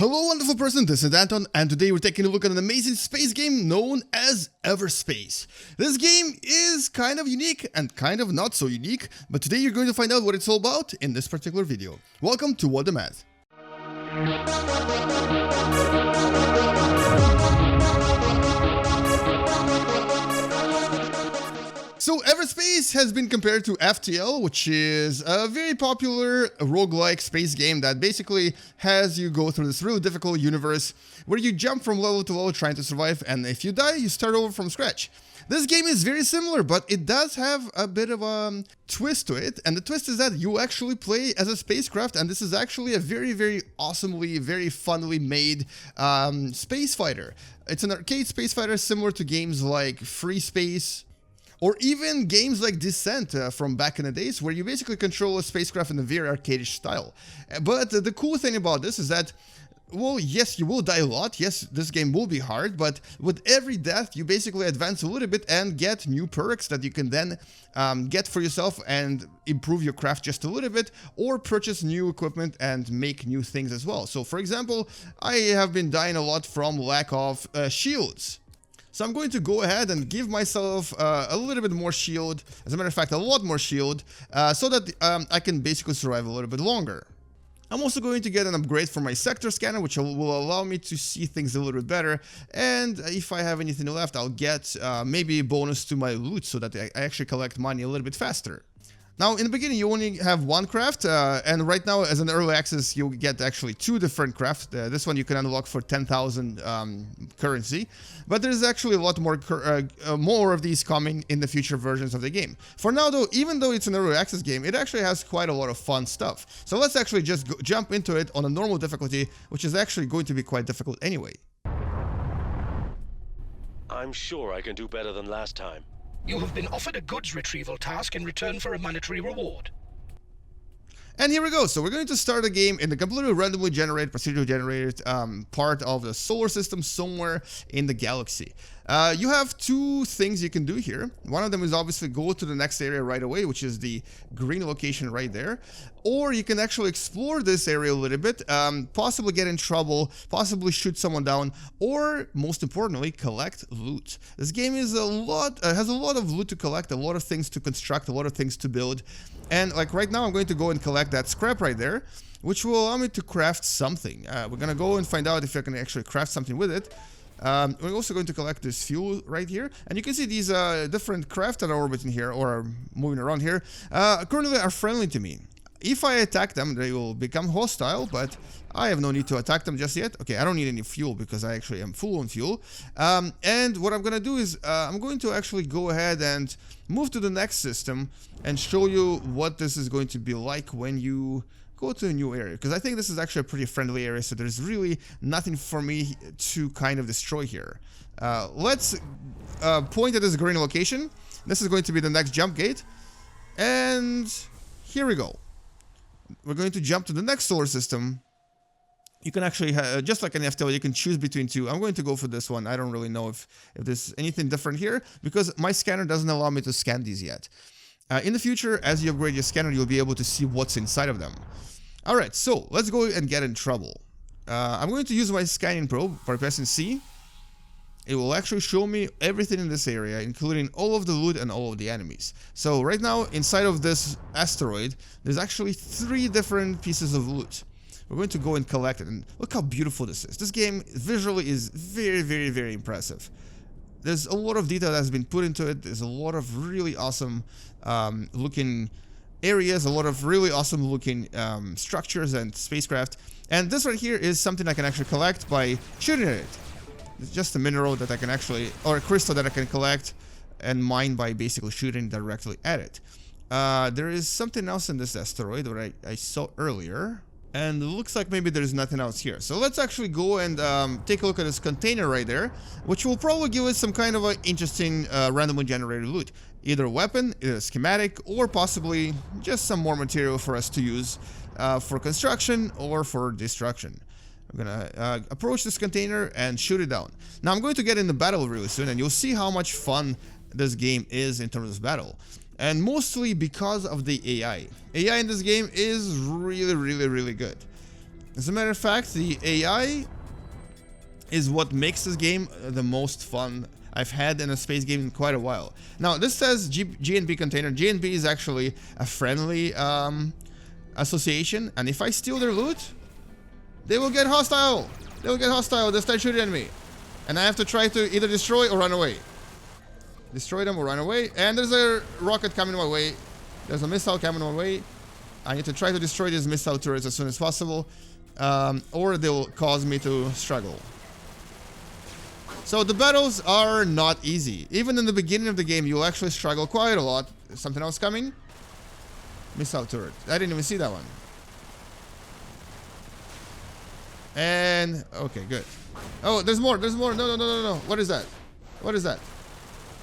Hello wonderful person, this is Anton, and today we're taking a look at an amazing space game known as Everspace. This game is kind of unique and kind of not so unique, but today you're going to find out what it's all about in this particular video. Welcome to What the Math. So Everspace has been compared to FTL, which is a very popular roguelike space game that basically has you go through this really difficult universe where you jump from level to level trying to survive, and if you die, you start over from scratch. This game is very similar, but it does have a bit of a twist to it, and the twist is that you actually play as a spacecraft, and this is actually a very awesomely, very funnily made space fighter. It's an arcade space fighter similar to games like Free Space, or even games like Descent from back in the days, where you basically control a spacecraft in a very arcadish style. But the cool thing about this is that, well, yes, you will die a lot. Yes, this game will be hard, but with every death, you basically advance a little bit and get new perks that you can then get for yourself and improve your craft just a little bit, or purchase new equipment and make new things as well. So, for example, I have been dying a lot from lack of shields. So I'm going to go ahead and give myself a little bit more shield, as a matter of fact, a lot more shield, so that I can basically survive a little bit longer. I'm also going to get an upgrade for my sector scanner, which will allow me to see things a little bit better, and if I have anything left, I'll get maybe a bonus to my loot so that I actually collect money a little bit faster. Now, in the beginning, you only have one craft, and right now, as an early access, you get actually two different crafts. This one you can unlock for 10,000 currency, but there's actually a lot more of these coming in the future versions of the game. For now, though, even though it's an early access game, it actually has quite a lot of fun stuff. So let's actually just jump into it on a normal difficulty, which is actually going to be quite difficult anyway. I'm sure I can do better than last time. You have been offered a goods retrieval task in return for a monetary reward. And here we go. So we're going to start a game in the completely randomly generated, procedurally generated part of the solar system somewhere in the galaxy. You have two things you can do here. One of them is obviously go to the next area right away, which is the green location right there. Or you can actually explore this area a little bit, possibly get in trouble, possibly shoot someone down, or most importantly, collect loot. This game is has a lot of loot to collect, a lot of things to construct, a lot of things to build. And like right now, I'm going to go and collect that scrap right there, which will allow me to craft something. We're going to go and find out if I can actually craft something with it. We're also going to collect this fuel right here, and you can see these different craft that are orbiting here or are moving around here currently are friendly to me. If I attack them, they will become hostile, but I have no need to attack them just yet. Okay, I don't need any fuel because I actually am full on fuel. And what I'm going to do is I'm going to actually go ahead and move to the next system and show you what this is going to be like when you go to a new area, because I think this is actually a pretty friendly area, so there's really nothing for me to kind of destroy here. Let's point at this green location. This is going to be the next jump gate, and here we go. We're going to jump to the next solar system. You can actually, just like an FTL, you can choose between two. I'm going to go for this one. I don't really know if there's anything different here, because my scanner doesn't allow me to scan these yet. In the future, as you upgrade your scanner, you'll be able to see what's inside of them. Alright, so let's go and get in trouble. I'm going to use my scanning probe by pressing C. It will actually show me everything in this area, including all of the loot and all of the enemies. So right now, inside of this asteroid, there's actually 3 different pieces of loot. We're going to go and collect it, and look how beautiful this is. This game visually is very impressive. There's a lot of detail that has been put into it. There's a lot of really awesome looking areas, a lot of really awesome looking structures and spacecraft. And this right here is something I can actually collect by shooting at it. It's just a mineral that I can actually, or a crystal that I can collect and mine by basically shooting directly at it. There is something else in this asteroid that I saw earlier, and it looks like maybe there's nothing else here. So let's actually go and take a look at this container right there, which will probably give us some kind of an interesting randomly generated loot. Either a weapon, either a schematic, or possibly just some more material for us to use for construction or for destruction. I'm gonna approach this container and shoot it down. Now I'm going to get in the battle really soon, and you'll see how much fun this game is in terms of battle. And mostly because of the AI. AI in this game is really good. As a matter of fact, the AI is what makes this game the most fun I've had in a space game in quite a while. Now, this says GNP container. GNP is actually a friendly association, and if I steal their loot, they will get hostile. They will get hostile. They start shooting at me, and I have to try to either destroy or run away. Destroy them or run away. And there's a rocket coming my way. There's a missile coming my way. I need to try to destroy these missile turrets as soon as possible, or they'll cause me to struggle. So the battles are not easy. Even in the beginning of the game, you'll actually struggle quite a lot. Something else coming? Missile turret. I didn't even see that one. And okay, good. Oh, there's more. There's more. No, no, no, no, no. What is that? What is that?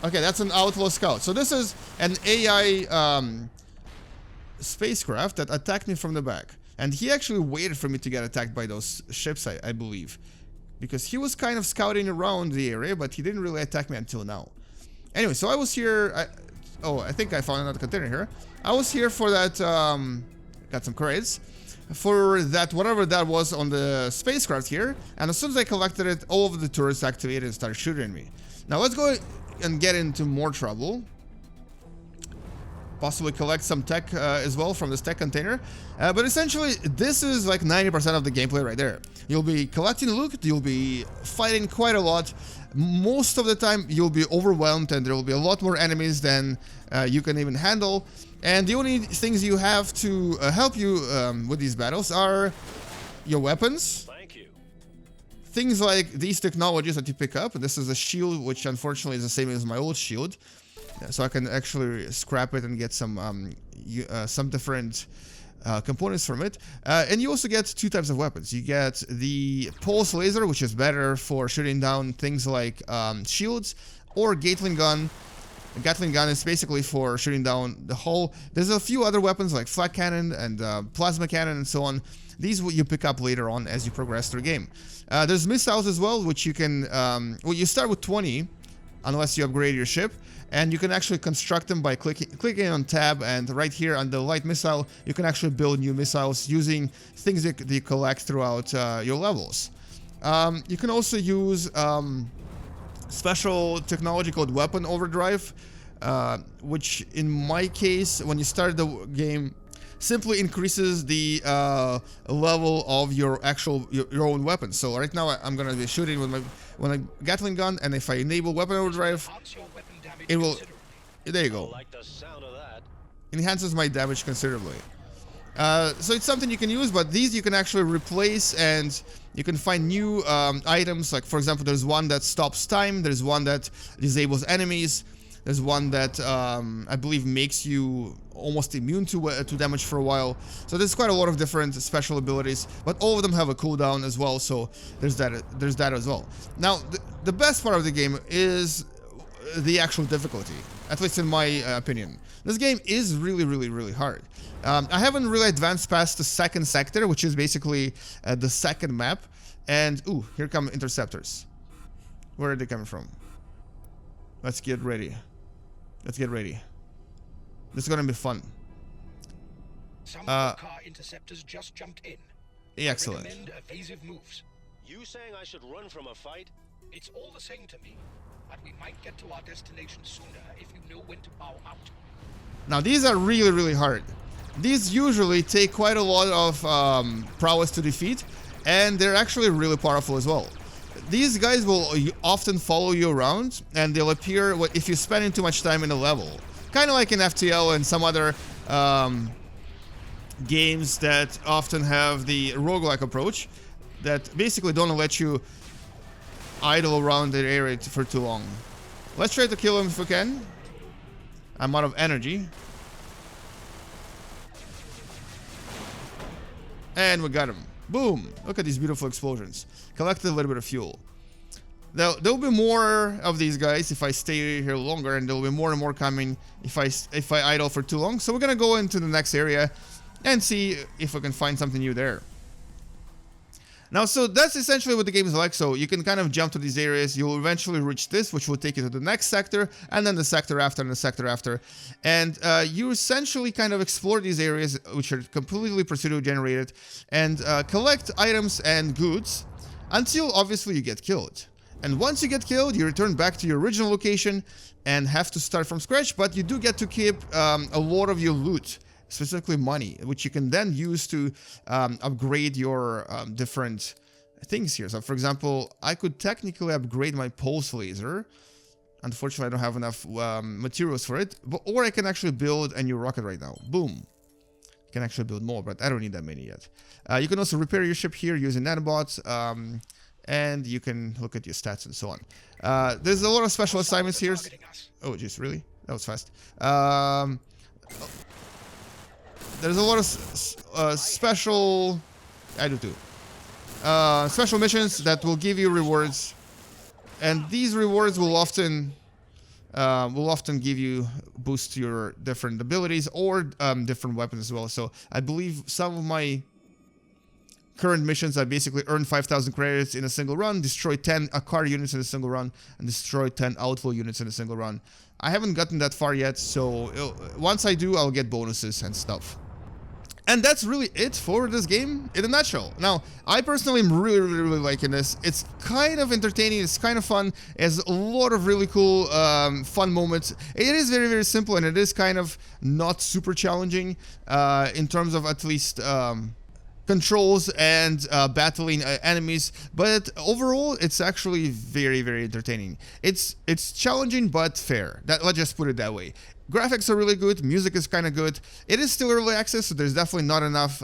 Okay, that's an outlaw scout. So this is an AI spacecraft that attacked me from the back. And he actually waited for me to get attacked by those ships, I believe. Because he was kind of scouting around the area, but he didn't really attack me until now. Anyway, so I was here... I think I found another container here. I was here for that... got some crates. For that, whatever that was on the spacecraft here. And as soon as I collected it, all of the turrets activated and started shooting at me. Now let's go and get into more trouble. Possibly collect some tech as well from this tech container. But essentially, this is like 90% of the gameplay right there. You'll be collecting loot, you'll be fighting quite a lot. Most of the time, you'll be overwhelmed and there will be a lot more enemies than you can even handle. And the only things you have to help you with these battles are your weapons. Thank you. Things like these technologies that you pick up. This is a shield, which unfortunately is the same as my old shield. So I can actually scrap it and get some different components from it. And you also get two types of weapons. You get the pulse laser, which is better for shooting down things like shields, or Gatling gun. A Gatling gun is basically for shooting down the hull. There's a few other weapons like flak cannon and plasma cannon and so on. These will you pick up later on as you progress through the game. There's missiles as well, which you can... well, you start with 20, unless you upgrade your ship. And you can actually construct them by clicking on tab, and right here on the light missile, you can actually build new missiles using things that you collect throughout your levels. You can also use special technology called weapon overdrive, which in my case, when you start the game, simply increases the level of your own weapon. So right now I'm gonna be shooting with my Gatling gun, and if I enable weapon overdrive, it will. There you go. Like the sound of that. Enhances my damage considerably. So it's something you can use, but these you can actually replace, and you can find new items. Like for example, there's one that stops time. There's one that disables enemies. There's one that I believe makes you almost immune to damage for a while. So there's quite a lot of different special abilities, but all of them have a cooldown as well. So there's that as well. Now the best part of the game is the actual difficulty, at least in my opinion. This game is really, really, really hard. I haven't really advanced past the second sector, which is basically the second map. And ooh, here come interceptors. Where are they coming from? Let's get ready. Let's get ready. This is gonna be fun. Some car interceptors just jumped in. Excellent. Recommend evasive moves. You saying I should run from a fight? It's all the same to me, but we might get to our destination sooner if you know when to bow out. Now these are really, really hard. These usually take quite a lot of prowess to defeat, and they're actually really powerful as well. These guys will often follow you around, and they'll appear if you're spending too much time in a level. Kind of like in FTL and some other games that often have the roguelike approach, that basically don't let you idle around the area for too long. Let's try to kill him if we can. I'm out of energy. And we got him. Boom! Look at these beautiful explosions. Collected a little bit of fuel. There'll be more of these guys if I stay here longer, and there'll be more and more coming if I idle for too long. So we're gonna go into the next area and see if we can find something new there. Now, so that's essentially what the game is like. So you can kind of jump to these areas. You'll eventually reach this, which will take you to the next sector, and then the sector after, and the sector after. And you essentially kind of explore these areas, which are completely procedurally generated, and collect items and goods until, obviously, you get killed. And once you get killed, you return back to your original location and have to start from scratch, but you do get to keep a lot of your loot, specifically money, which you can then use to upgrade your different things here. So, for example, I could technically upgrade my pulse laser. Unfortunately, I don't have enough materials for it, or I can actually build a new rocket right now. Boom. I can actually build more, but I don't need that many yet. You can also repair your ship here using nanobots, and you can look at your stats and so on. There's a lot of special assignments here. Oh, jeez, really? That was fast. There's a lot of special... I do too. Special missions that will give you rewards. And these rewards will often give you boost to your different abilities or different weapons as well. So I believe some of my current missions, I basically earn 5,000 credits in a single run, destroy 10 car units in a single run, and destroy 10 outlaw units in a single run. I haven't gotten that far yet, so once I do, I'll get bonuses and stuff. And that's really it for this game in a nutshell. Now, I personally am really liking this. It's kind of entertaining, it's kind of fun, it has a lot of really cool, fun moments. It is very simple, and it is kind of not super challenging in terms of at least controls and battling enemies, but overall it's actually very entertaining. It's challenging but fair. Let's just put it that way. Graphics are really good, music is kind of good. It is still early access, so there's definitely not enough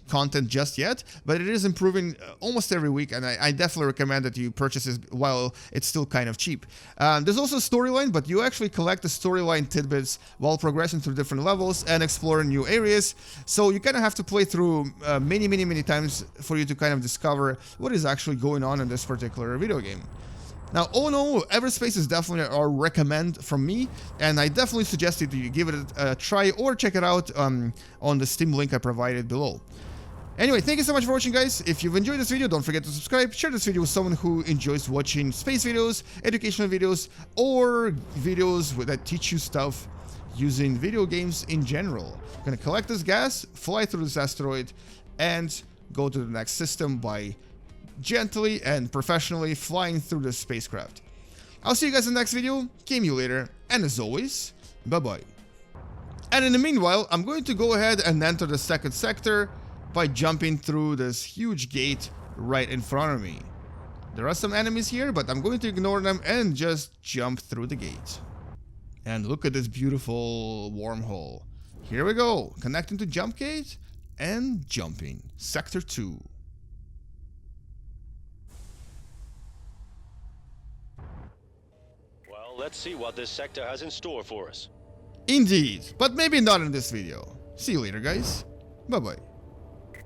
content just yet, but it is improving almost every week, and I definitely recommend that you purchase it while it's still kind of cheap. There's also a storyline, but you actually collect the storyline tidbits while progressing through different levels and exploring new areas, so you kind of have to play through many times for you to kind of discover what is actually going on in this particular video game. Now, all in all, Everspace is definitely a recommend from me, and I definitely suggest that you give it a try or check it out on the Steam link I provided below. Anyway, thank you so much for watching, guys. If you've enjoyed this video, don't forget to subscribe, share this video with someone who enjoys watching space videos, educational videos, or videos that teach you stuff using video games in general. I'm gonna collect this gas, fly through this asteroid, and go to the next system by gently and professionally flying through the spacecraft. I'll see you guys in the next video, game you later, and as always, bye-bye. And in the meanwhile, I'm going to go ahead and enter the second sector by jumping through this huge gate right in front of me. There are some enemies here, but I'm going to ignore them and just jump through the gate. And look at this beautiful wormhole. Here we go, connecting to jump gate and jumping. Sector 2. Well, let's see what this sector has in store for us. Indeed, but maybe not in this video. See you later, guys. Bye-bye.